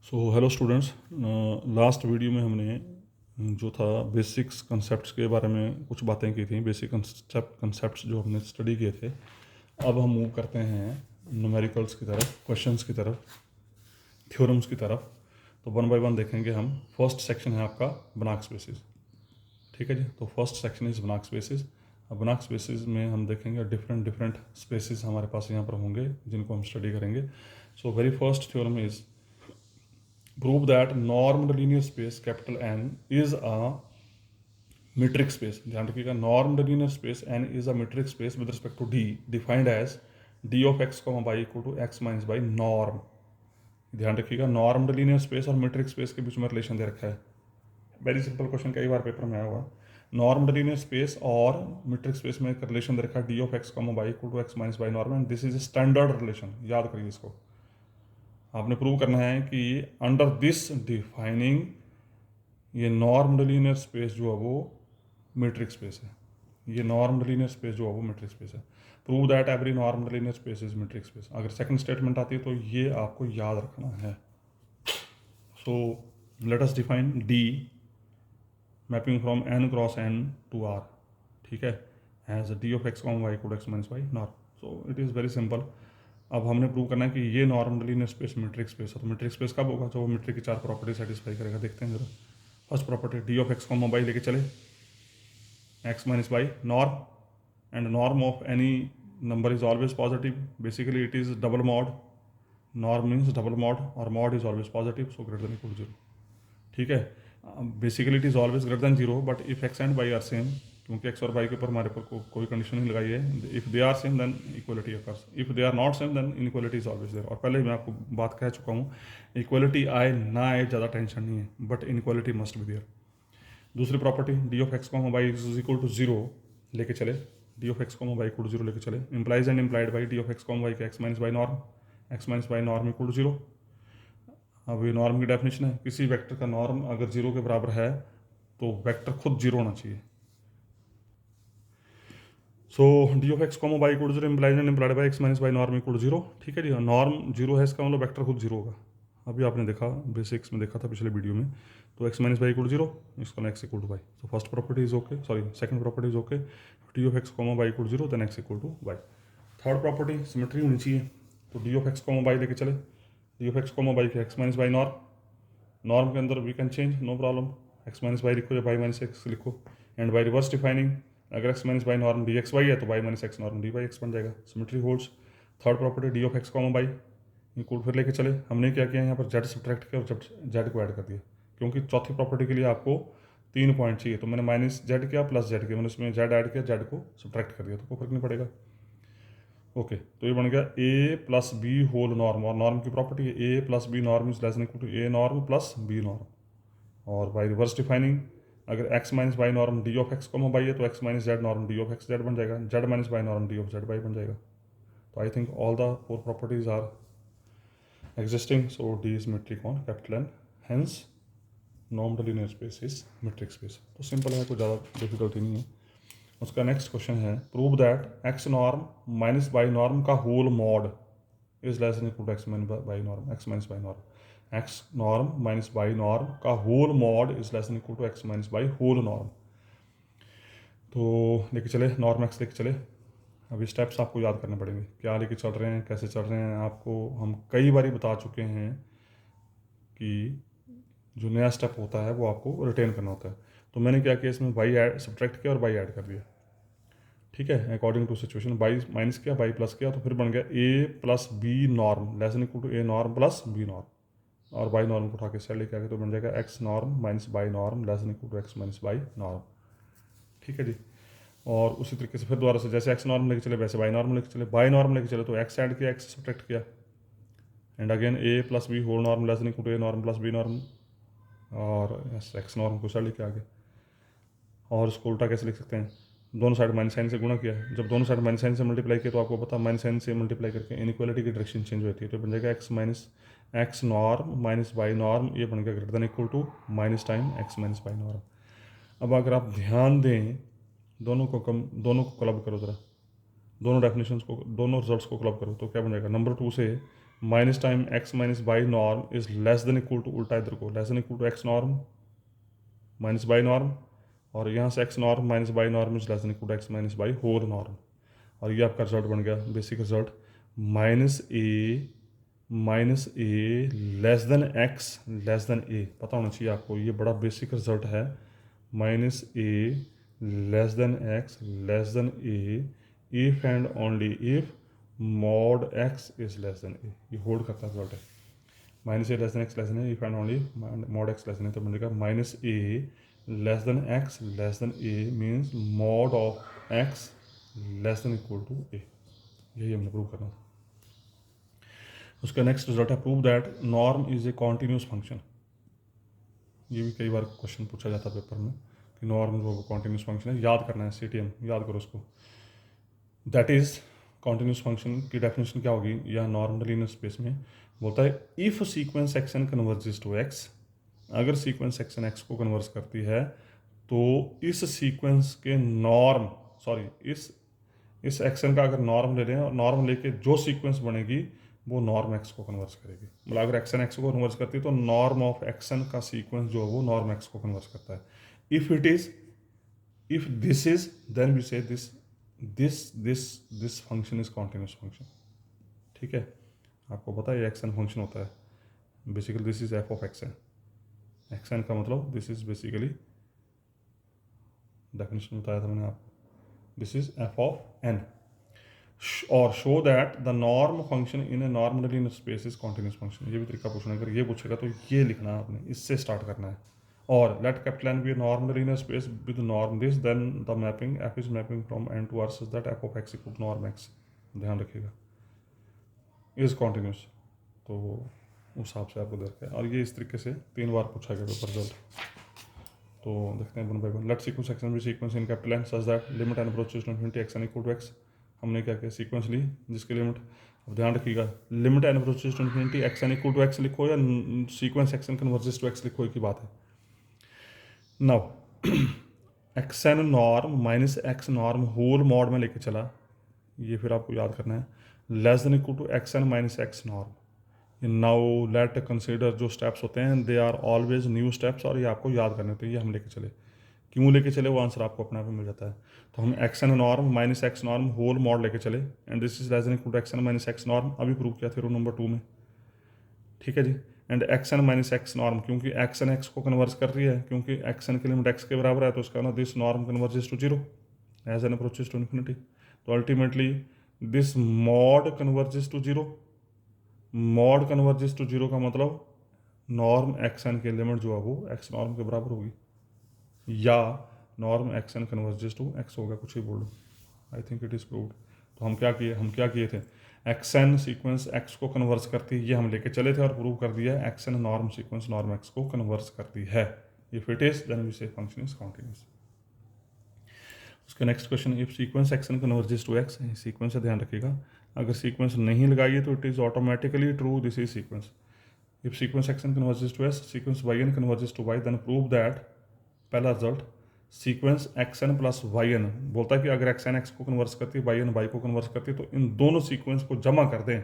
So hello students, last video में हमने जो था बेसिक्स कंसेप्ट्स के बारे में कुछ बातें की थी। बेसिक कंसेप्ट्स जो हमने स्टडी किए थे, अब हम मूव करते हैं न्यूमेरिकल्स की तरफ, क्वेश्चंस की तरफ, थ्योरम्स की तरफ। तो वन बाय वन देखेंगे हम। फर्स्ट सेक्शन है आपका बनाक स्पेसिस। ठीक है जी। तो फर्स्ट सेक्शन इज बनाक स्पेसिस। अब बनाक स्पेसिस में हम देखेंगे डिफरेंट डिफरेंट स्पेसिस हमारे पास यहाँ पर होंगे जिनको हम स्टडी करेंगे। So very first theorem is prove that normed linear space capital N is a metric space। ध्यान रखिएगा, normed linear space N is a metric space with respect to D defined as d of x, y equal to x minus by norm। ध्यान रखिएगा, नॉर्म्ड linear space और metric space के बीच में relation दे रखा है। वेरी सिंपल क्वेश्चन, कई बार paper में आया हुआ। नॉर्म्ड लीनियर स्पेस और मीट्रिक स्पेस में एक रिलेशन दे रखा है, D of X Y equal to x minus by norm, and this is standard relation. याद करिए इसको। आपने प्रूव करना है कि अंडर दिस डिफाइनिंग ये नॉर्म्ड लीनियर स्पेस जो है वो मीट्रिक स्पेस है। ये नॉर्म्ड लीनियर स्पेस जो है वो मीट्रिक स्पेस है। Prove that every normed linear space is metric space. अगर सेकंड स्टेटमेंट आती है तो ये आपको याद रखना है। So let us define D mapping from N cross N to R. ठीक है, as D of X comma Y equal X minus Y norm. So it is very simple. अब हमने प्रूव करना है कि ये normal linear space metric space है। तो मीट्रिक स्पेस कब होगा? जब वो मीट्रिक की चार प्रॉपर्टी सेटिस्फाई करेगा। देखते हैं जरा। First property, D of X comma Y लेके चले X minus by norm, and norm of any number is always positive. Basically it is double mod. Norm means double mod और mod is always positive, so greater than equal to zero. ठीक है, basically it is always greater than zero, but if X and Y are same, क्योंकि X और Y के ऊपर हमारे ऊपर कोई कंडीशन नहीं लगाई है। If they are same then equality occurs, if they are not same then inequality is always there. और पहले मैं आपको बात कह चुका हूँ, इक्वलिटी आए ना आए ज़्यादा टेंशन नहीं है, but inequality must be there. दूसरी property, D of X comma Y is equal to zero लेके चले, D of X comma Y equal to zero लेके चले, implies and implied by D of X comma Y के X minus by norm, X minus by norm equal to zero. अब ये norm की definition है, किसी वेक्टर का norm अगर जीरो के बराबर है तो वेक्टर खुद जीरो होना चाहिए। So D of X comma Y equal to zero implies and implied by X minus by norm equal to zero. ठीक है जी। नॉर्म जीरो है, इसका मतलब वेक्टर खुद जीरो होगा। अभी आपने देखा, बेसिक्स में देखा था पिछले वीडियो में। तो X minus Y equal to zero, इसका एक्स इक्वल टू बाई। तो first property is okay, sorry second property is okay. D of X comma Y equal to zero then X equal to Y. Third property, symmetry होनी चाहिए। तो D of X comma Y लेके चले, D of X comma Y के X minus by norm, norm के अंदर we can change, no problem. X minus Y लिखो या बाई माइनस एक्स लिखो, एंड बाई रिवर्स डिफाइनिंग अगर X minus by norm D X Y है तो Y minus x norm D Y X बन जाएगा। Symmetry holds. Third property, D of X comma Y equal फिर लेके चले। हमने क्या किया यहाँ पर, जेड सब्ट्रैक्ट किया और जेड को ऐड कर दिया, क्योंकि चौथी प्रॉपर्टी के लिए आपको 3 पॉइंट चाहिए। तो मैंने माइनस जेड किया प्लस जेड किया, मैंने उसमें जेड ऐड किया, जेड को सब्ट्रैक्ट कर दिया, तो कोई फर्क नहीं पड़ेगा। ओके, तो ये बन गया A plus B whole norm, और नॉर्म की प्रॉपर्टी है A plus B norm is less than equal to A norm plus B norm. और बाई रिवर्स डिफाइनिंग अगर X minus by norm D of X comma Y है तो X minus Z norm D of X Z बन जाएगा, Z minus by norm D of Z Y बन जाएगा। तो I think all the 4 properties are existing, so D is metric on capital N, hence normed linear space is metric space. तो simple है, कोई ज़्यादा difficulty नहीं है। उसका नेक्स्ट क्वेश्चन है, prove that X norm minus by norm का whole mod is less than equal to x minus by norm, X minus by norm. X norm minus by norm का whole mod is less than equal to x minus by whole norm. तो लेके चले norm x लेके चले। अभी steps आपको याद करने पड़ेंगे, क्या लेके चल रहे हैं, कैसे चल रहे हैं। आपको हम कई बार बता चुके हैं कि जो नया स्टेप होता है वो आपको रिटेन करना होता है। तो मैंने क्या किया, इसमें बाई ऐड सब्ट्रैक्ट किया और बाई ऐड कर दिया। ठीक है, according to situation Y minus किया, बाई प्लस किया, तो फिर बन गया A plus B norm less than equal to A norm plus B norm, और बाई नॉर्म को उठा के साइड लेके आगे तो बन जाएगा X norm minus by norm less than equal to x minus by norm. ठीक है जी। और उसी तरीके से फिर दोबारा से जैसे एक्स नॉर्म लेके चले वैसे बाई नॉर्म लेके चले, बाई नॉर्म लेके चले तो एक्स ऐड किया, एक्स सब्ट्रैक्ट किया, and again A plus B whole norm less than equal to A norm plus B norm, और एक्स नॉर्म को साइड लेके आगे। और उसको उल्टा कैसे लिख सकते हैं, दोनों साइड माइनस साइन से गुणा किया। जब दोनों साइड माइनस साइन से मल्टीप्लाई किया तो आपको पता माइनस साइन से मल्टीप्लाई करके इनइक्वालिटी की डायरेक्शन चेंज होती है, तो बन जाएगा x minus x norm minus by norm, ये बन गया greater than equal to minus time x minus by norm. अब अगर आप ध्यान दें, दोनों को क्लब करो ज़रा, दोनों डेफिनेशंस को, दोनों रिजल्ट्स को क्लब करो, तो क्या बन जाएगा, नंबर 2 से minus time x minus by norm is less than equal to, उल्टा इधर को, less than equal to x norm minus by norm, और यहाँ से x norm minus by norm is less than equal to x minus by whole norm. और ये आपका result बन गया, basic result minus A less than a, पता होना चाहिए आपको, ये बड़ा बेसिक रिजल्ट है। Minus A less than X less than A if and only if mod X is less than A, ये होल्ड करता रिजल्ट है। Minus A less than X less than A if and only mod X less than A, तो मिलेगा minus A less than X less than A means mod of X less than equal to A, यही हमने prove करना था। उसका next result है prove that norm is a continuous function. ये भी कई बार क्वेश्चन पूछा जाता है पेपर में कि नॉर्म जो कॉन्टिन्यूस फंक्शन है, याद करना है, CTM याद करो उसको। दैट इज कॉन्टिन्यूस फंक्शन की डेफिनेशन क्या होगी, या नॉर्मल लीनियर स्पेस में बोलता है if sequence x N converges to x, अगर सीक्वेंस एक्स एन एक्स को कन्वर्स करती है तो इस सीक्वेंस के नॉर्म, इस एक्शन का अगर नॉर्म ले लें और नॉर्म लेके जो सीक्वेंस बनेगी वो नॉर्म एक्स को कन्वर्स करेगी। मतलब अगर एक्शन एक्स को कन्वर्स करती है तो नॉर्म ऑफ एक्शन का सीक्वेंस जो है वो नॉर्म एक्स को कन्वर्स करता है। If this is then we say this function is continuous function. ठीक है, आपको पता है ये एक्शन फंक्शन होता है, basically this is F of action. Action का मतलब दिस इज बेसिकली, डेफिनेशन बताया था मैंने आपको, this is F of N, और show that the norm function in a normal linear space is continuous function. ये भी तरीका पूछना, अगर ये पूछेगा तो ये लिखना है आपने, इससे स्टार्ट करना है। और let capital n be a normal linear space with norm this, then the mapping f is mapping from n to r such that f of x equal norm x, ध्यान रखिएगा, इज कॉन्टिन्यूस। तो उस हिसाब से आपको देखा है, और ये इस तरीके से 3 बार पूछा गया पेपर रिजल्ट। तो देखते हैं one by one. Let sequence X N be sequence in capital N such that limit N approaches to infinity x N equal to X. हमने क्या किया, सीक्वेंस ली जिसकी लिमिट, अब ध्यान रखिएगा, limit N approaches to infinity x N equal to x लिखो या sequence x N converges to x लिखो, एक ही बात है। Now x N norm minus x norm whole mod में लेके चला, ये फिर आपको याद करना है, less than equal to x N minus x norm. Now let consider, जो स्टेप्स होते हैं they are always new steps, और ये आपको याद करने होते हैं, ये हम लेके चले, क्यों लेके चले वो आंसर आपको अपने आप में मिल जाता है। तो हम X N norm minus x norm whole mod लेके चले, and this is less than equal to x N minus x norm, अभी प्रूव किया थ्योरम नंबर 2 में। ठीक है जी, and X N minus x norm, क्योंकि एक्स एन एक्स को कन्वर्स कर रही है, क्योंकि एक्स एन की लिमिट एक्स के बराबर है, तो उसका ना this norm converges to zero as N approaches to infinity. तो ultimately this mod converges to zero, mod converges to zero का मतलब नॉर्म एक्स एन की लिमिट जो है वो एक्स नॉर्म के बराबर होगी, या norm X N converges to X होगा, कुछ ही बोल दो, I think it is proved. तो हम क्या किए थे, एक्स एन सीक्वेंस एक्स को कन्वर्स करती है, ये हम लेके चले थे और प्रूव कर दिया x N norm sequence norm x को कन्वर्स करती है। If it is then we say function is continuous. उसका next question, if sequence x N converges to x, sequence से ध्यान रखिएगा, अगर सीक्वेंस नहीं लगाइए तो it is automatically true, this is sequence. If sequence x N converges to s, sequence y n converges to y, then prove that, पहला result, sequence x N plus y N, बोलता है कि अगर X N x को converge करती है, Y N Y को converge करती है, तो इन दोनों सीक्वेंस को जमा कर दें,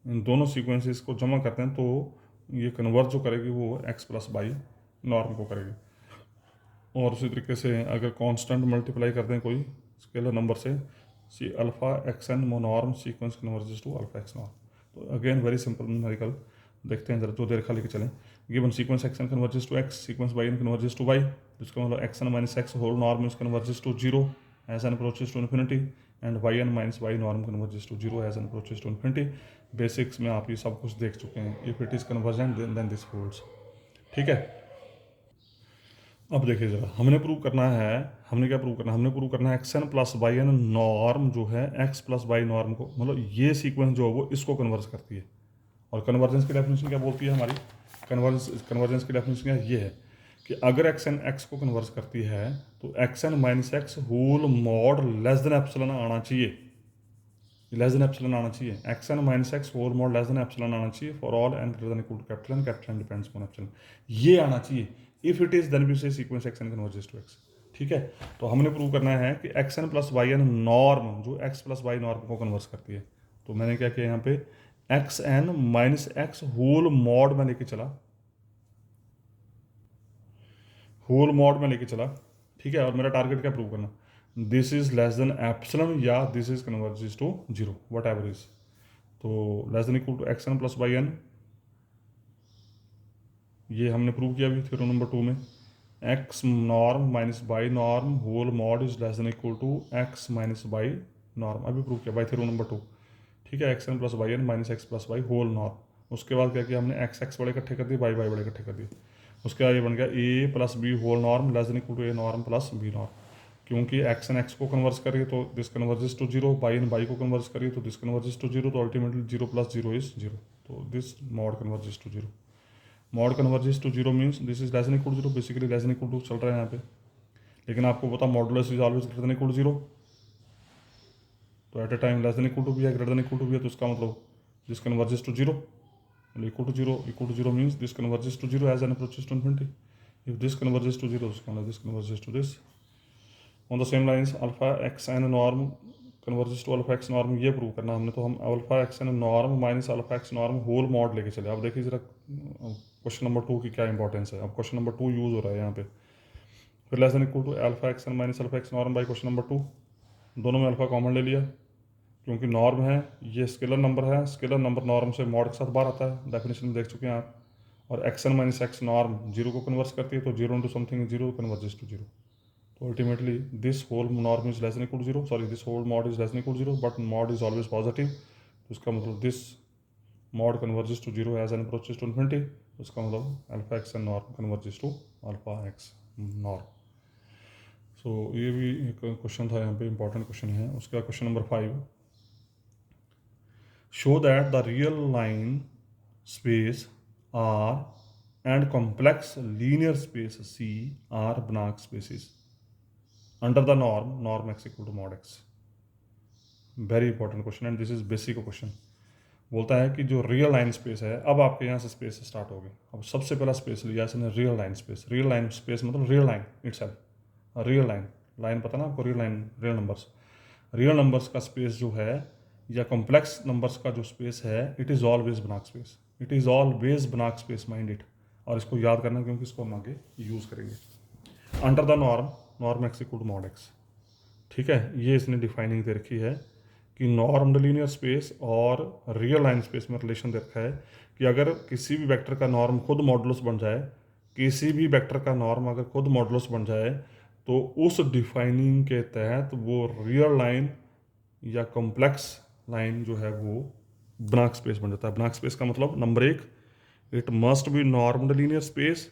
इन दोनों सीक्वेंसेस को जमा करते हैं तो ये कन्वर्स जो करेगी वो एक्स प्लस वाई नॉर्म को करेगी। और उसी तरीके से अगर कांस्टेंट मल्टीप्लाई कर दें कोई स्केलर नंबर से, see alpha x N norm sequence converges to alpha x norm. तो अगेन वेरी सिंपल न्यूमेरिकल, देखते हैं जरा, जो देखा लेके चलें। Given sequence x N converges to x, sequence y n converges to y, जिसका मतलब x N minus x whole norm is converges to zero as N approaches to infinity, and y n minus Y norm converges to zero as N approaches to infinity. Basics में आप ये सब कुछ देख चुके हैं, if it is convergent then this holds. ठीक है, अब देखिए जरा, हमने प्रूव करना है, हमने क्या प्रूव करना है, हमने प्रूव करना है x N plus y n norm जो है एक्स प्लस वाई नॉर्म को, मतलब ये सीक्वेंस जो है वो इसको कन्वर्स करती है। और कन्वर्जेंस की डेफिनेशन क्या बोलती है हमारी, कन्वर्जेंस की डेफिनेशन क्या ये है कि अगर एक्स एन एक्स को कन्वर्स करती है तो X N minus x whole mod less than epsilon आना चाहिए, लेस देन एप्सिलॉन आना चाहिए, X N minus x whole mod less than epsilon आना चाहिए for all N greater than equal to capital N depends on epsilon, ये आना चाहिए। If it is then we say sequence x N converges to X. ठीक है, तो हमने prove करना है कि x N plus y n norm जो एक्स प्लस वाई नॉर्म को कन्वर्स करती है। तो मैंने क्या किया यहाँ पे, x N minus x whole mod में लेके चला, होल मॉड में लेके चला, ठीक है, और मेरा टारगेट क्या प्रूव करना, this is less than epsilon या this is converges to zero, whatever is. तो less than equal to x N plus Y N, ये हमने प्रूव किया अभी थ्योरम नंबर 2 में। X norm minus by norm whole mod is less than equal to x minus by norm, अभी prove किया by theorem number 2, ठीक है। X N plus Y N minus X plus y whole norm. उसके बाद क्या किया हमने, x x बड़े इकट्ठे कर दिए, बाई बाई बड़े इकट्ठे कर दिए। उसके बाद ये बन गया A plus B whole norm less than equal to A norm plus B norm, क्योंकि एक्स एन एक्स को कन्वर्स करिए तो this converges to zero, Y N Y को कन्वर्स करिए तो दिस कन्वर्जेस टू जीरो, तो ultimately zero plus zero is zero, तो this mod converges to zero. Mod converges to zero means this is less than equal to zero, basically less than equal to चल रहा है यहाँ पे, लेकिन आपको पता modulus is always greater than equal to zero, तो at a time less than equal to भी है, ग्रेटर देन इक्वल टू भी है, तो इसका मतलब this converges to zero, equal to zero means this converges to zero as N approaches to infinity. If this converges to zero, उसका मतलब this converges to this. On the same lines alpha x N norm converges to alpha x norm, ये prove करना हमने, तो हम alpha x N norm minus alpha x norm whole mod लेके चले। अब देखिए जरा क्वेश्चन नंबर 2 की क्या इंपॉर्टेंस है, अब क्वेश्चन नंबर 2 यूज हो रहा है यहाँ पे। फिर less than equal to alpha x N minus alpha x norm by question number 2, दोनों में अल्फा कॉमन ले लिया, क्योंकि नॉर्म है, ये स्केलर नंबर है, स्केलर नंबर नॉर्म से मॉड के साथ बाहर आता है, डेफिनेशन में देख चुके हैं आप। और X N minus x norm zero को कन्वर्स करती है, तो zero into something zero converges to zero, तो ultimately this whole norm is less than equal to zero, sorry this whole mod is less than equal to zero, but mod is always positive, तो इसका मतलब this mod converges to zero as N approaches to infinity, उसका मतलब alpha x N norm converges to alpha x norm. So ये भी एक question था यहाँ पे, इंपॉर्टेंट क्वेश्चन है। उसका question number 5, show that the real line space R and complex linear space C are Banach spaces under the norm x equal to mod x। Very important question and this is basic question. बोलता है कि जो real line space है, अब आपके यहाँ से space start होगी। अब सबसे पहला स्पेस लिया इसने real line space, real line space मतलब real line itself, real line, line पता ना आपको, real line real numbers, real numbers का स्पेस जो है या कॉम्प्लेक्स नंबर्स का जो स्पेस है, it is always Banach space, it is always Banach space, mind it. और इसको याद करना क्योंकि इसको हम आगे यूज़ करेंगे। Under the norm x equal to mod x, ठीक है, ये इसने डिफाइनिंग दे रखी है कि नॉर्म लीनियर स्पेस और रियल लाइन स्पेस में रिलेशन दे रखा है कि अगर किसी भी वेक्टर का नॉर्म खुद मॉडुलस बन जाए, किसी भी वेक्टर का नॉर्म अगर खुद मॉडुलस बन जाए, तो उस डिफाइनिंग के तहत वो रियल लाइन या कॉम्प्लेक्स लाइन जो है वो बनाक स्पेस बन जाता है। बनाक स्पेस का मतलब number 1, it must be normed linear space,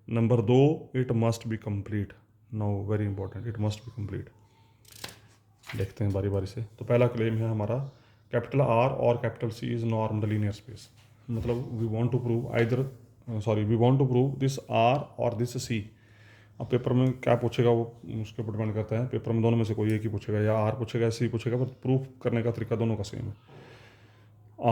number 2, it must be complete. Now very important, it must be complete. देखते हैं बारी बारी से। तो पहला क्लेम है हमारा, कैपिटल आर और capital C is normed linear space, मतलब we want to prove either, sorry we want to prove this R और दिस सी। अब पेपर में क्या पूछेगा वो उसके ऊपर डिपेंड करता है, पेपर में दोनों में से कोई एक ही पूछेगा, या आर पूछेगा या सी पूछेगा, पर प्रूफ करने का तरीका दोनों का सेम है।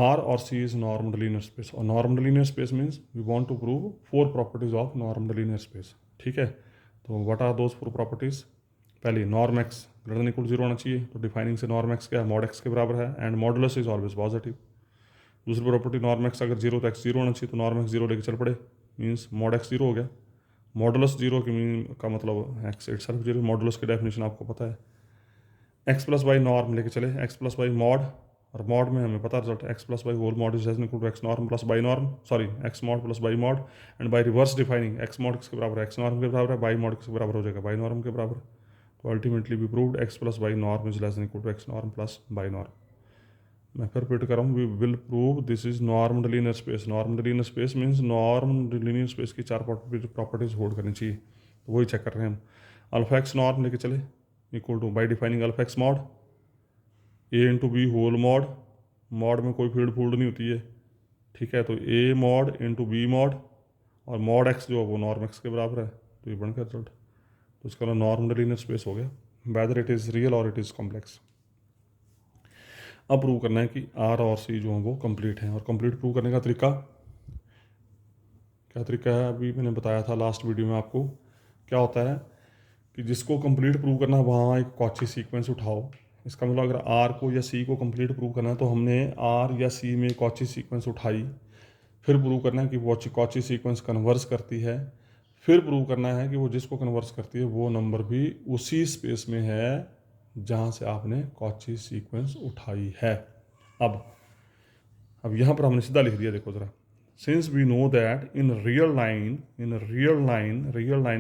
आर और C is normed linear space, और normed linear space means we want to prove 4 properties of normed linear space, ठीक है। तो व्हाट आर दोज 4 प्रॉपर्टीज? पहली, norm x greater than equal zero होना चाहिए, तो डिफाइनिंग से नॉर्म एक्स क्या है, मॉड एक्स के बराबर है, and modulus is always positive. दूसरी प्रॉपर्टी, नॉर्म एक्स अगर जीरो तो एक्स जीरो होना चाहिए, तो नॉर्म एक्स जीरो लेके चल पड़े, मीन्स मॉड एक्स जीरो हो गया। मॉडुलस जीरो की मीन का मतलब x itself zero, modulus की डेफिनेशन आपको पता है। एक्स प्लस बाई नॉर्म लेके चले, एक्स प्लस बाई मॉड, और मॉड में हमें पता result x plus y whole mod is equal to x norm plus y norm, sorry x mod plus y mod, and by reverse defining x mod किसके बराबर है, x norm के बराबर है, बाई मॉड किसके बराबर हो जाएगा, बाई नॉर्म के बराबर। तो ultimately we proved x plus y norm is less than equal to x norm plus y norm. मैं फिर रिपीट कर रहा हूँ, we will prove this is normed linear space. Normed linear space means normed linear space की 4 properties hold करनी चाहिए, तो वही चेक कर रहे हैं हम। अल्फा एक्स नॉर्म लेके चले equal to, by defining alpha x mod a into b whole mod, mod में कोई फील्ड फूल्ड नहीं होती है, ठीक है, तो A mod into B mod, और मॉड एक्स जो है वो नॉर्म एक्स के बराबर है, तो ये बन गया रिजल्ट। तो इसका नॉर्मल लीनियर स्पेस हो गया, वेदर इट इज़ रियल और इट इज़ कॉम्प्लेक्स। अब प्रूव करना है कि आर और सी जो है वो कंप्लीट हैं, और कंप्लीट प्रूव करने का तरीका क्या तरीका है, अभी मैंने बताया था लास्ट वीडियो में आपको। क्या होता है कि जिसको कंप्लीट प्रूव करना है वहाँ एक कॉची सीक्वेंस उठाओ, इसका मतलब अगर आर को या सी को कंप्लीट प्रूव करना है तो हमने आर या सी में कॉची सीक्वेंस उठाई, फिर प्रूव करना है कि वो कॉची सीक्वेंस कन्वर्स करती है, फिर प्रूव करना है कि वो जिसको कन्वर्स करती है वो नंबर भी उसी स्पेस में है जहाँ से आपने कॉची सीक्वेंस उठाई है। अब यहाँ पर हमने सीधा लिख दिया, देखो ज़रा, since we know that in real line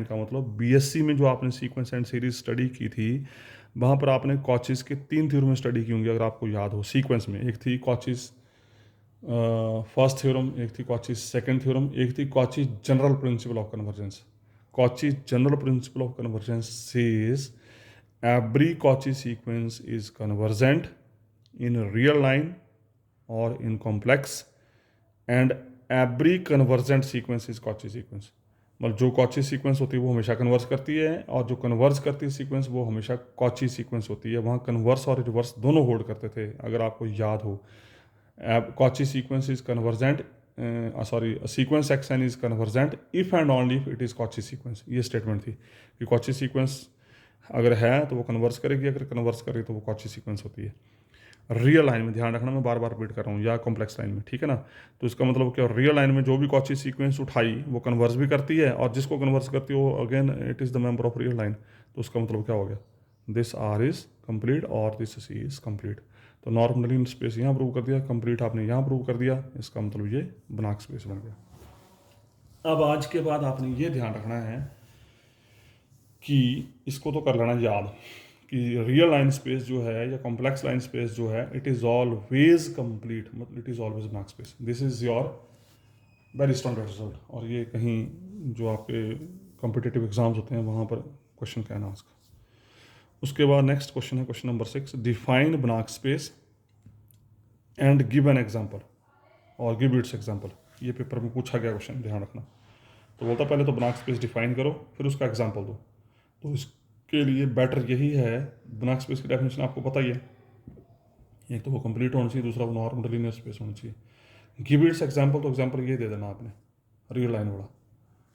का मतलब बीएससी में जो आपने सीक्वेंस एंड सीरीज स्टडी की थी वहाँ पर आपने कॉचीज़ के 3 थ्योरम स्टडी की होंगी अगर आपको याद हो सीक्वेंस में। एक थी कॉचीज़ फर्स्ट थ्योरम, एक थी कॉचीज़ सेकंड थ्योरम, एक थी Cauchy's general principle of convergence. Cauchy's general principle of convergence says every Cauchy sequence is convergent in real line और in complex and every convergent sequence is Cauchy sequence. मतलब जो Cauchy sequence होती है वो हमेशा converse करती है और जो कन्वर्स करती है सीक्वेंस वो हमेशा कॉची सीक्वेंस होती है। वहाँ कन्वर्स और रिवर्स दोनों होल्ड करते थे अगर आपको याद हो। Cauchy sequence is convergent, sequence x n is convergent if and only if it is Cauchy sequence. ये स्टेटमेंट थी कि कॉची सीक्वेंस अगर है तो वो कन्वर्स करेगी, अगर कन्वर्स करेगी तो वो कॉची सीक्वेंस होती है। रियल लाइन में ध्यान रखना, मैं बार बार रिपीट कर रहा हूँ, या कॉम्प्लेक्स लाइन में, ठीक है ना। तो इसका मतलब क्या, रियल लाइन में जो भी कॉची सीक्वेंस उठाई वो कन्वर्स भी करती है और जिसको कन्वर्स करती है वो again it is the member of real line. तो उसका मतलब क्या हो गया, दिस आर इज कंप्लीट और दिस सी इज कंप्लीट। तो नॉर्मली स्पेस यहाँ प्रूव कर दिया, कंप्लीट आपने यहाँ प्रूव कर दिया, इसका मतलब ये बनाक स्पेस बन गया। अब आज के बाद आपने ये ध्यान रखना है कि इसको तो कर लेना याद कि रियल लाइन स्पेस जो है या कॉम्प्लेक्स लाइन स्पेस जो है इट इज़ ऑलवेज कंप्लीट, मतलब it is always Banach space. This is your very standard result. और ये कहीं जो आपके कॉम्पिटिटिव एग्जाम्स होते हैं वहाँ पर क्वेश्चन कहना उसका। उसके बाद नेक्स्ट क्वेश्चन है क्वेश्चन नंबर 6, डिफाइन बनाक space and give an example और गिव इट्स एग्जाम्पल। ये पेपर में पूछा गया क्वेश्चन, ध्यान रखना। तो बोलता पहले तो बनाक स्पेस डिफाइन करो फिर उसका एग्जाम्पल दो। तो इसके लिए बेटर यही है, बनाक स्पेस की डेफिनेशन आपको पता ही है, एक तो वो कंप्लीट होना चाहिए, दूसरा वो नॉर्मल लीनियर स्पेस होना चाहिए। गिव इट्स एग्जाम्पल, तो एग्जाम्पल ये दे देना आपने रियल लाइन वाला,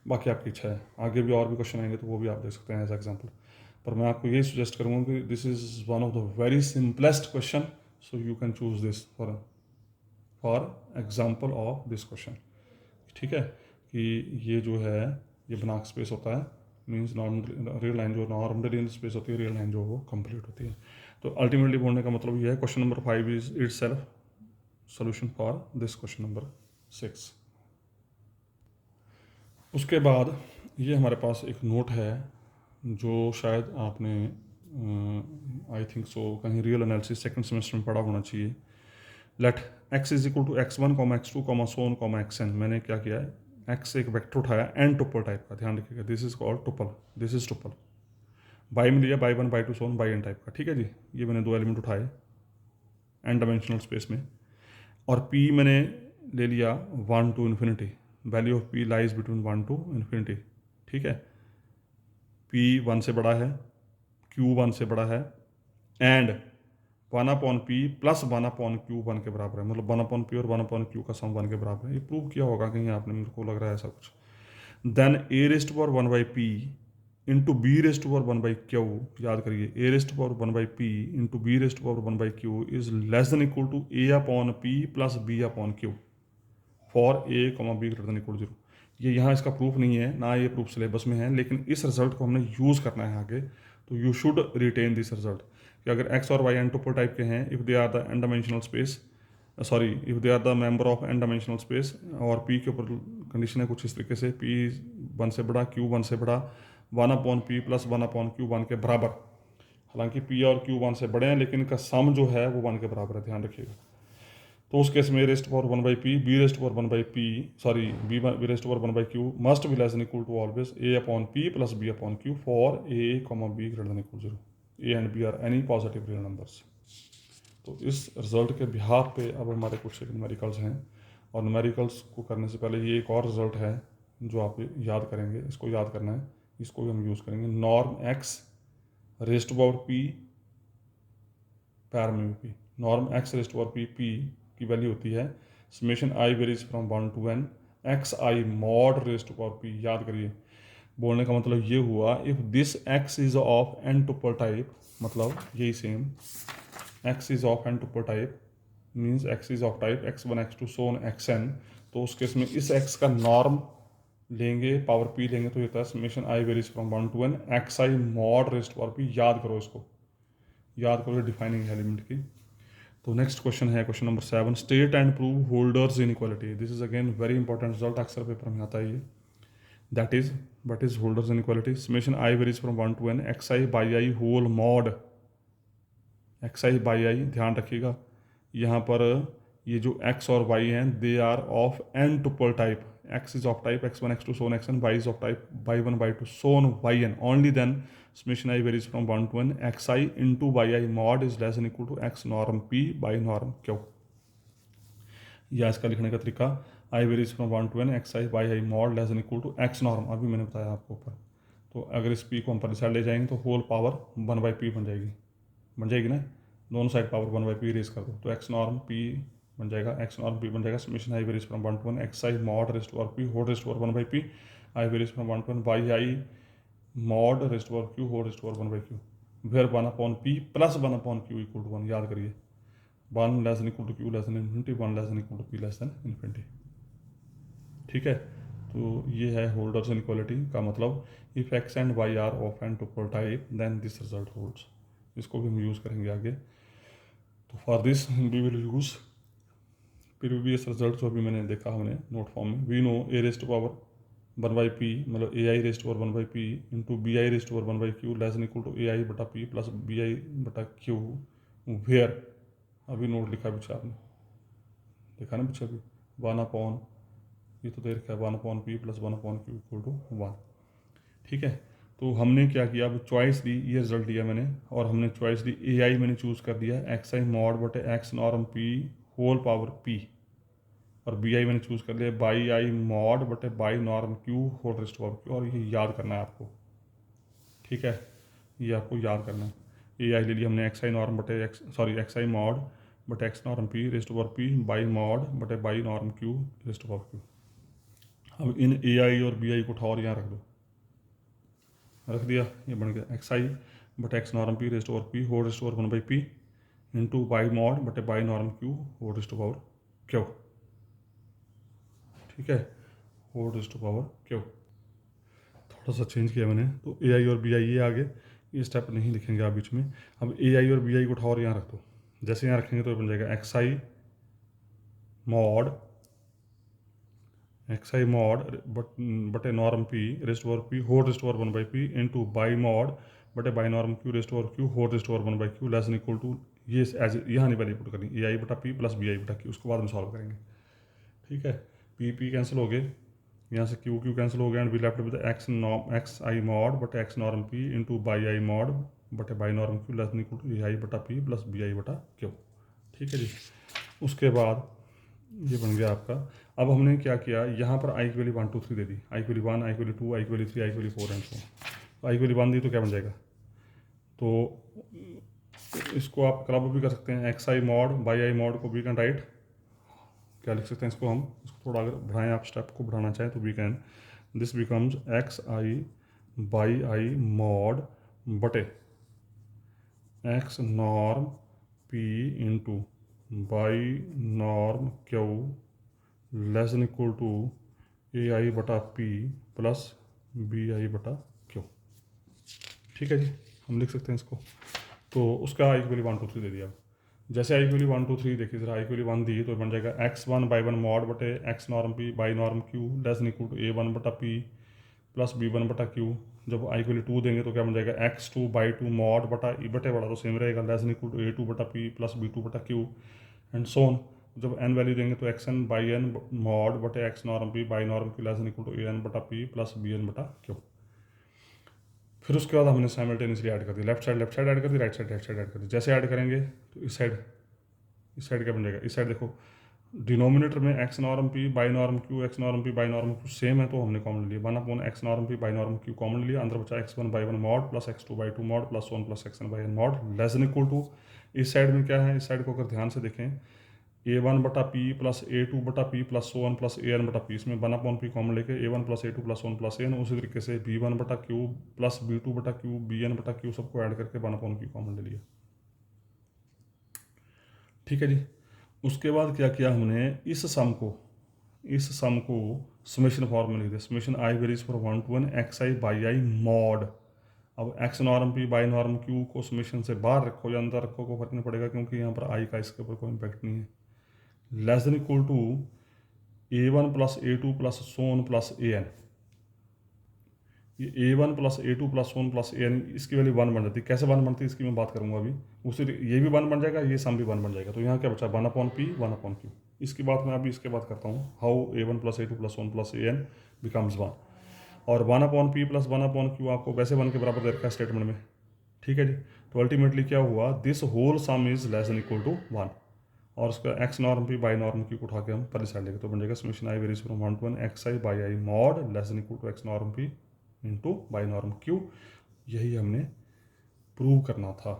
बाकी आपकी इच्छा है, आगे भी और भी क्वेश्चन आएंगे तो वो भी आप दे सकते हैं एज एग्जाम्पल। पर मैं आपको ये सजेस्ट करूँगा कि this is one of the very simplest question, so you can choose this for example of this question. ठीक है, कि ये जो है ये बनाक स्पेस होता है, मीन्स नॉर्मल रियल लाइन जो नॉर्मल लीनियर स्पेस होती है, रियल लाइन जो वो कंप्लीट होती है। तो अल्टीमेटली बोलने का मतलब ये है question number 5 is it self solution for this question number 6। उसके बाद ये हमारे पास एक नोट है जो शायद आपने आई थिंक सो कहीं रियल एनालिसिस सेकंड सेमेस्टर में पढ़ा होना चाहिए। Let x is equal to x1 x2 so on xn। मैंने क्या किया है, x एक वेक्टर उठाया एन टुपल टाइप का, ध्यान रखिएगा, this is called tuple, this is tuple. Y में लिया y 1 y 2 so on y n type का, ठीक है जी। ये मैंने 2 एलिमेंट उठाए एन डायमेंशनल स्पेस में, और p मैंने ले लिया 1 to infinity, value of p lies between 1 to infinity, ठीक है। p 1 से बड़ा है, q 1 से बड़ा है, एंड 1/p प्लस 1/q 1 के बराबर है, मतलब 1/p और 1/q का सम 1 के बराबर है। ये प्रूव किया होगा कहीं आपने, मेरे को लग रहा है ऐसा कुछ। देन a⁻1/p इंटू b⁻1/q, याद करिए a⁻1/p into b⁻1/q is less than equal to a/p plus b/q for a, b greater than equal 0। ये यहाँ इसका प्रूफ नहीं है ना, ये प्रूफ सिलेबस में है, लेकिन इस रिजल्ट को हमने यूज़ करना है आगे, तो you should retain this result कि अगर x और y एन टुपल टाइप के हैं, if they are the n dimensional space, sorry if they are the member of n dimensional space, और p के ऊपर कंडीशन है कुछ इस तरीके से, p 1 से बड़ा, q 1 से बड़ा, 1/p प्लस 1/q 1 के बराबर। हालांकि p और q 1 से बड़े हैं लेकिन इनका सम जो है वो 1 के बराबर है, ध्यान रखिएगा। तो उस केस में a⁻1/p b⁻1/p sorry b⁻1/q must be less than equal to always a/p plus b/q for a, b greater than equal 0। a and b are any positive real numbers. तो इस रिजल्ट के बिहाफ पे अब हमारे कुछ numericals हैं, और numericals को करने से पहले ये एक और रिजल्ट है जो आप याद करेंगे, इसको याद करना है, इसको भी हम यूज़ करेंगे। Norm x raised to power p पैर में भी p, norm x raised to power p की वैल्यू होती है summation i varies from 1 to n xi mod raised to power p। याद करिए, बोलने का मतलब ये हुआ if this x is of n tuple type, मतलब यही same x is of n tuple type means x is of type x1 x2 so on xn, तो उस केस में इस x का नॉर्म लेंगे, पावर p लेंगे, तो ये होता है summation i varies from 1 to n xi mod raised power p। याद करो इसको, याद करो डिफाइनिंग एलिमेंट की। तो नेक्स्ट क्वेश्चन है question number 7, state and prove Holder's inequality. This is again very important result, अक्सर पेपर में आता है ये। That is what is Holder's inequality, summation i varies from 1 to n xi y i whole mod xi y i. ध्यान रखिएगा यहाँ पर ये जो x और y हैं they are of n tuple type, x is of type x1 x2 so on xn, y is of type y1 y2 so on yn, only then summation I varies from 1 to n xi into yi mod is less than equal to x norm p by norm q। या इसका लिखने का तरीका i varies from 1 to n xi yi mod less than equal to x norm, अभी मैंने बताया आपको ऊपर। तो अगर इस p को हम पर साइड ले जाएंगे तो होल पावर 1 बाई p बन जाएगी ना, दोनों side power 1 by p raise कर दो, तो x नॉर्म p बन जाएगा, x नॉर्म p बन जाएगा summation i varies from 1 to n xi mod raised power p whole raised power 1 by p i varies from 1 to n yi mod raised power q whole raised power 1 by q where 1 upon p plus 1 upon q equal to 1। याद करिए 1 less than equal to q less than infinity, 1 less than equal to p less than infinity. ठीक है, तो ये है Holder's inequality का मतलब, if x and y are of n tuple type then this result holds. इसको भी हम यूज़ करेंगे आगे। तो for this we will use previous result जो अभी मैंने देखा हमने नोट फॉर्म में, we know a raised power 1 by p मतलब a i raised power 1 by p into b i raised power 1 by q less than equal to a i बटा p plus B I बटा Q where, अभी note लिखा पीछे आपने देखा ना पीछे अभी 1 अपॉन, ये तो दे रखा है 1 upon p plus 1 upon q equal to 1। ठीक है, तो हमने क्या किया, अब चॉइस ली, ये रिजल्ट दिया मैंने, और हमने चॉइस ली ए आई मैंने चूज़ कर दिया एक्स आई मॉड बटे x norm p whole power p, और बी आई मैंने चूज़ कर लिया बाई आई मॉड बटे y norm q whole raised power q, और ये याद करना है आपको। ठीक है, ये आपको याद करना है। ए आई ले लिया हमने एक्स आई नॉर्म बटे एक्स आई मॉड बटे x norm p raised power p y mod बटे y norm q raised power q. अब इन ए आई और बी आई को उठाओ और यहाँ रख दो, रख दिया, ये बन गया एक्स आई बटे x norm p rest over p whole raised over 1 by p into y mod बटे y norm q whole raised power q. ठीक है, होल रेस्ट पावर क्यू थोड़ा सा चेंज किया मैंने, तो ए आई और बी आई ये आगे, ये स्टेप नहीं लिखेंगे आप बीच में। अब ए आई और बी आई को उठाओ और यहाँ रख दो, जैसे यहाँ रखेंगे तो बन जाएगा एक्स आई मॉड बटे norm p rest over p whole raised over 1 by p into y mod बटे y norm q raised over q whole raised over 1 by q less than equal to, ये as यहाँ नहीं पहले put करनी, ए i बटा p plus B I बटा Q, उसको बाद में सॉल्व करेंगे। ठीक है, पी कैंसिल हो गए, यहाँ से क्यू कैंसिल हो गया, and we left with x i mod बटे x norm p into y i mod बटे y norm q less than equal to a i बटा पी प्लस बी आई बटा क्यू। ठीक है जी, उसके बाद ये बन गया आपका। अब हमने क्या किया, यहाँ पर आई की वैल्यू 1 2 3 दे दी, आई की वैल्यू 1, आई की वैल्यू 2, आई की वैल्यू 3, आई की वैल्यू 4 एंड सो। तो आई की वैल्यू 1 दी तो क्या बन जाएगा, तो इसको आप क्लब भी कर सकते हैं, x i mod by i mod को वी कैन राइट, क्या लिख सकते हैं इसको हम, इसको थोड़ा अगर बढ़ाएं, आप स्टेप को बढ़ाना चाहें तो we can, this becomes x i by i mod बटे x norm p into by norm q less than equal to a i बटा पी प्लस बी आई बटा क्यू। ठीक है जी, हम लिख सकते हैं इसको। तो उसका आई की वैल्यू 1 2 3 दे दिया। जैसे आई की वैल्यू 1 2 3 देखिए जरा, आई की वैल्यू 1 दी तो बन जाएगा x1 बाई 1 मॉड बटे x norm p by norm q less than equal to a1 बटा पी प्लस b1 बटा क्यू। जब आई की वैल्यू 2 देंगे तो क्या बन जाएगा x2 बाई 2 मॉड बटा ई बटे बड़ा तो सेम रहेगा less than equal to a2 बटा पी प्लस b2 बटा क्यू एंड सो ऑन। जब n वैल्यू देंगे तो xn बाई n मॉड बटे x norm p by norm q less than equal to an बटा पी प्लस bn बटा q. फिर उसके बाद हमने साइमल्टेनियसली ऐड कर दी, लेफ्ट साइड ऐड कर दी, राइट साइड ऐड कर दी। जैसे ऐड करेंगे तो इस साइड क्या बन जाएगा, इस साइड देखो डिनोमिनेटर में x norm p by norm q, x norm p by norm q same है तो हमने कॉमन लिया, 1 upon x norm p by norm q common लिया, अंदर बचा x1 by 1 mod plus x2 by 2 mod plus 1 plus xn by n mod less than equal to. इस side में क्या है, इस साइड को अगर ध्यान से देखें a1 बटा पी प्लस a2 बटा पी प्लस 1 प्लस an बटा पी, इसमें 1 अपॉन पी कॉमन लेके a1 plus a2 plus 1 plus an, उसी तरीके से b1 बटा क्यू प्लस b2 बटा क्यू bn बटा क्यू सबको ऐड करके 1 अपॉन पी कॉमन ले लिया। ठीक है जी। उसके बाद क्या किया हमने, इस सम को समेशन फॉर्म में लिख दिया, summation i varies from 1 to n x i by i mod. अब x norm p by norm q को समेशन से बाहर रखो या अंदर रखो, को फर्क नहीं पड़ेगा, क्योंकि यहाँ पर आई का इसके ऊपर कोई इम्पैक्ट नहीं है। Less than equal to A1 plus A2 plus so on plus AN। ये A1 plus A2 plus so on plus AN, इसकी वैल्यू 1 बन जाती है। कैसे 1 बनती है इसकी मैं बात करूंगा अभी। उसी ये भी 1 बन जाएगा, ये सम भी 1 बन जाएगा। तो यहाँ क्या बचा, 1/P 1/Q। इसकी बात मैं अभी इसके बाद करता हूँ, how A1 plus A2 plus so on plus AN becomes 1। और 1/P प्लस 1/Q आपको वैसे 1 के बराबर दे रखा है स्टेटमेंट में, ठीक है जी। तो अल्टीमेटली क्या हुआ, this whole sum is less than equal to 1। और उसका x norm p by norm q को उठा के हम पहले साइड लेंगे, तो बन जाएगा summation i varies from 1 to n x i by i mod less than equal to x norm p into by norm q. यही हमने प्रूव करना था,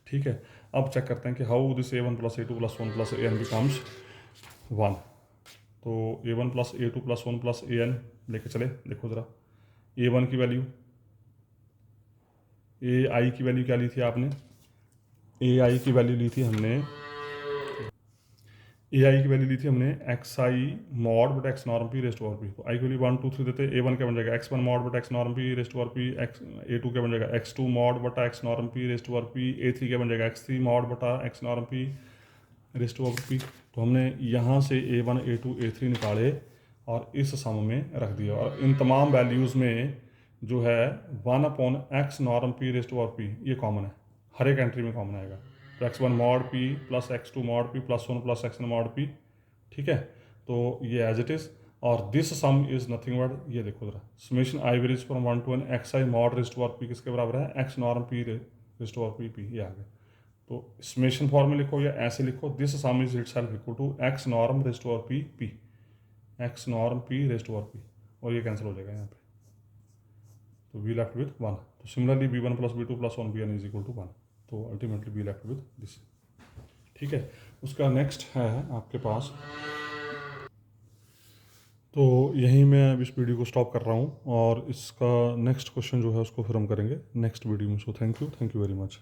ठीक है। अब चेक करते हैं कि how this A1 plus A2 plus 1 plus AN becomes 1। तो A1 plus A2 plus 1 plus AN लेके चले, देखो ज़रा। A1 की वैल्यू, AI की वैल्यू क्या ली थी आपने, AI की वैल्यू ली थी हमने, AI की वैल्यू ली थी हमने x i mod but x norm p rest over P. तो आई की वैल्यू 1 2 3 देते, A1 क्या बन जाएगा x1 mod but x norm p rest over P, x A2 क्या बन जाएगा x2 मॉड बटा x norm p rest over P, A3 क्या बन जाएगा x3 मॉड बटा x norm p rest over P. तो हमने यहाँ से A1 A2 A3 निकाले और इस सम में रख दिया, और इन तमाम वैल्यूज़ में जो है 1/x norm p rest over P ये कॉमन है, हर एक एंट्री में कॉमन आएगा। तो x1 mod P plus x2 mod P plus 1 plus xn mod P, ठीक है। तो ये एज इट इज़, और this sum is nothing but, ये देखो जरा, summation i varies from 1 to n x i mod rest over P किसके बराबर है, x norm p rest over P ये आ गया। तो समेशन फॉर्म में लिखो या ऐसे लिखो, this sum is itself equal to x norm rest over p p, x norm p rest over p, और ये कैंसिल हो जाएगा यहाँ पे। तो वी लेफ्ट विथ 1। तो similarly B1 plus B2 plus 1 BN is equal to 1। तो ultimately we left with this, ठीक है। उसका नेक्स्ट है आपके पास, तो यहीं मैं अब इस वीडियो को स्टॉप कर रहा हूँ, और इसका नेक्स्ट क्वेश्चन जो है उसको फिर हम करेंगे नेक्स्ट वीडियो में। So thank you very much.